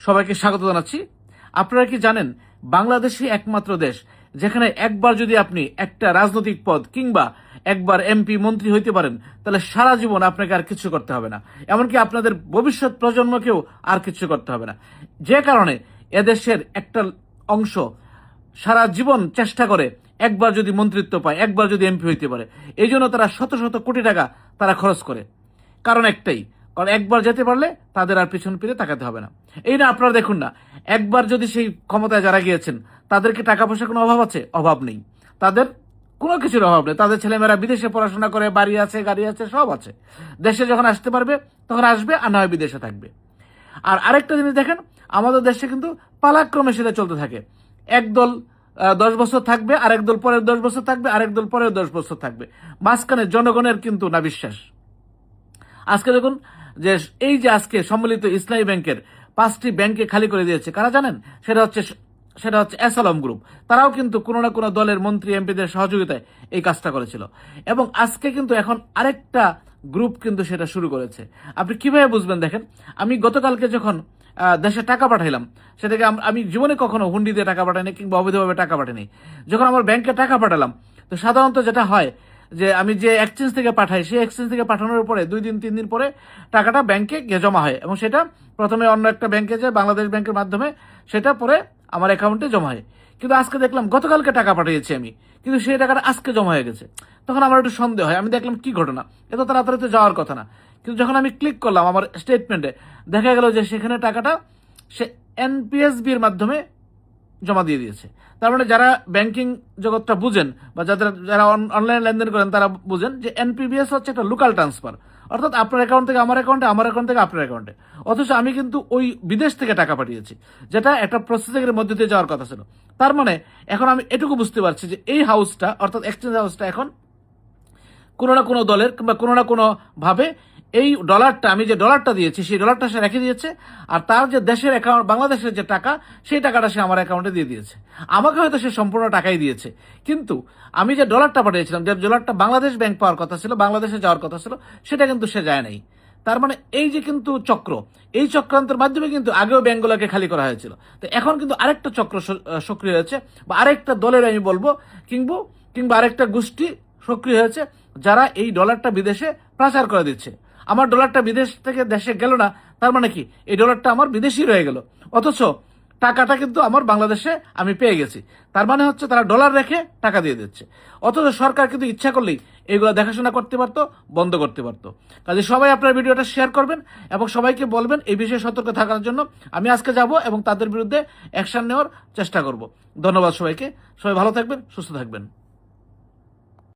সবাইকে স্বাগত জানাচ্ছি। আপনারা কি জানেন বাংলাদেশই একমাত্র দেশ যেখানে একবার যদি আপনি একটা রাজনৈতিক পদ কিংবা একবার এমপি মন্ত্রী হইতে পারেন তাহলে সারা জীবন আপনাকে আর কিছু করতে হবে না, এমনকি আপনাদের ভবিষ্যৎ প্রজন্মকেও আর কিছু করতে হবে না। যে কারণে এদেশের একটা অংশ সারা জীবন চেষ্টা করে একবার যদি মন্ত্রিত্ব পায়, একবার যদি এমপি হইতে পারে, এই জন্য তারা শত শত কোটি টাকা তারা খরচ করে। কারণ একটাই, কারণ একবার যেতে পারলে তাদের আর পিছন ফিরে তাকাতে হবে না। এই না, আপনারা দেখুন না, একবার যদি সেই ক্ষমতায় যারা গিয়েছেন তাদেরকে টাকা পয়সার কোনো অভাব আছে? অভাব নেই। তাদের কোনো কিছুর অভাব নেই। তাদের ছেলেমেয়েরা বিদেশে পড়াশোনা করে, বাড়ি আছে, গাড়ি আছে, সব আছে। দেশে যখন আসতে পারবে তখন আসবে, আর না হয় বিদেশে থাকবে। আর আরেকটা জিনিস দেখেন, আমাদের দেশে কিন্তু পালাক্রমে সেটা চলতে থাকে। একদল 10 বছর থাকবে, আরেক দল পরের 10 বছর থাকবে, আরেক দল পরের 10 বছর থাকবে। মাঝখানে জনগণের কিন্তু না বিশ্বাস। আজকে দেখুন যে এই যে আজকে সম্মিলিত ইসলামী ব্যাংকের 5টি ব্যাংকে খালি করে দিয়েছে, কারা জানেন? সেটা হচ্ছে অ্যাসালম গ্রুপ। তারাও কিন্তু কোনো না কোনো দলের মন্ত্রী এমপিদের সহযোগিতায় এই কাজটা করেছিল। এবং আজকে কিন্তু এখন আরেকটা গ্রুপ কিন্তু সেটা শুরু করেছে। আপনি কিভাবে বুঝবেন? দেখেন, আমি গতকালকে যখন দেশে টাকা পাঠাইলাম, সেটাকে আমি জীবনে কখনো হুন্ডি দিয়ে টাকা পাঠাইনি কিংবা অবৈধভাবে টাকা পাঠাইনি। যখন আমার ব্যাংকে টাকা পাঠালাম, তো সাধারণত যেটা হয় যে আমি যে এক্সচেঞ্জ থেকে পাঠাই, সেই এক্সচেঞ্জ থেকে পাঠানোর পরে 2 দিন 3 দিন পরে টাকাটা ব্যাংকে গিয়ে জমা হয়, এবং সেটা প্রথমে অন্য একটা ব্যাংকে যায়, বাংলাদেশ ব্যাংকের মাধ্যমে, সেটা পরে আমার অ্যাকাউন্টে জমা হয়। কিন্তু আজকে দেখলাম গতকালকে টাকা পাঠিয়েছি আমি, কিন্তু সেই টাকাটা আজকে জমা হয়ে গেছে। তখন আমার একটু সন্দেহ হয়। আমি দেখলাম কি ঘটনা, এত তাড়াতাড়ি তো যাওয়ার কথা না। কিন্তু যখন আমি ক্লিক করলাম আমার স্টেটমেন্টে, দেখা গেল যে সেখানে টাকাটা সে এনপিএসবির মাধ্যমে জমা দিয়ে দিয়েছে। তার মানে যারা ব্যাংকিং জগৎটা বুঝেন বা যারা অনলাইন লেনদেন করেন তারা বুঝেন যে এনপিবিএস হচ্ছে একটা লোকাল ট্রান্সফার, অর্থাৎ আপনার অ্যাকাউন্ট থেকে আমার অ্যাকাউন্টে, আমার অ্যাকাউন্ট থেকে আপনার অ্যাকাউন্টে। অথচ আমি কিন্তু ওই বিদেশ থেকে টাকা পাঠিয়েছি, যেটা একটা প্রসেসিংয়ের মধ্যে দিয়ে যাওয়ার কথা ছিল। তার মানে এখন আমি এটুকু বুঝতে পারছি যে এই হাউসটা, অর্থাৎ এক্সচেঞ্জ হাউসটা, এখন কোনো না কোনো দলের কিংবা কোনো না কোনো ভাবে এই ডলারটা, আমি যে ডলারটা দিয়েছি সেই ডলারটা সে রেখে দিয়েছে, আর তার যে দেশের অ্যাকাউন্ট, বাংলাদেশের যে টাকা, সেই টাকাটা সে আমার অ্যাকাউন্টে দিয়ে দিয়েছে। আমাকে হয়তো সে সম্পূর্ণ টাকাই দিয়েছে, কিন্তু আমি যে ডলারটা পাঠিয়েছিলাম, যে ডলারটা বাংলাদেশ ব্যাংক পাওয়ার কথা ছিল, বাংলাদেশে যাওয়ার কথা ছিল, সেটা কিন্তু সে যায় নাই। তার মানে এই যে কিন্তু চক্র, এই চক্রান্তের মাধ্যমে কিন্তু আগেও ব্যাংকগুলোকে খালি করা হয়েছিল। তো এখন কিন্তু আরেকটা চক্র সক্রিয় হয়েছে, বা আরেকটা দলের আমি বলবো, কিংবা আরেকটা গোষ্ঠী সক্রিয় হয়েছে, যারা এই ডলারটা বিদেশে পাচার করে দিচ্ছে। আমার ডলারটা বিদেশ থেকে দেশে গেল না, তার মানে কি এই ডলারটা আমার বিদেশি রয়ে গেল, অথচ টাকাটা কিন্তু আমার বাংলাদেশে আমি পেয়ে গেছি। তার মানে হচ্ছে তারা ডলার রেখে টাকা দিয়ে দিচ্ছে। অথচ সরকার কিন্তু ইচ্ছা করলেই এগুলো দেখাশোনা করতে পারতো, বন্ধ করতে পারতো। কাজে সবাই আপনার ভিডিওটা শেয়ার করবেন এবং সবাইকে বলবেন এই বিষয়ে সতর্ক থাকার জন্য। আমি আজকে যাব এবং তাদের বিরুদ্ধে অ্যাকশন নেওয়ার চেষ্টা করব। ধন্যবাদ সবাইকে। সবাই ভালো থাকবেন, সুস্থ থাকবেন।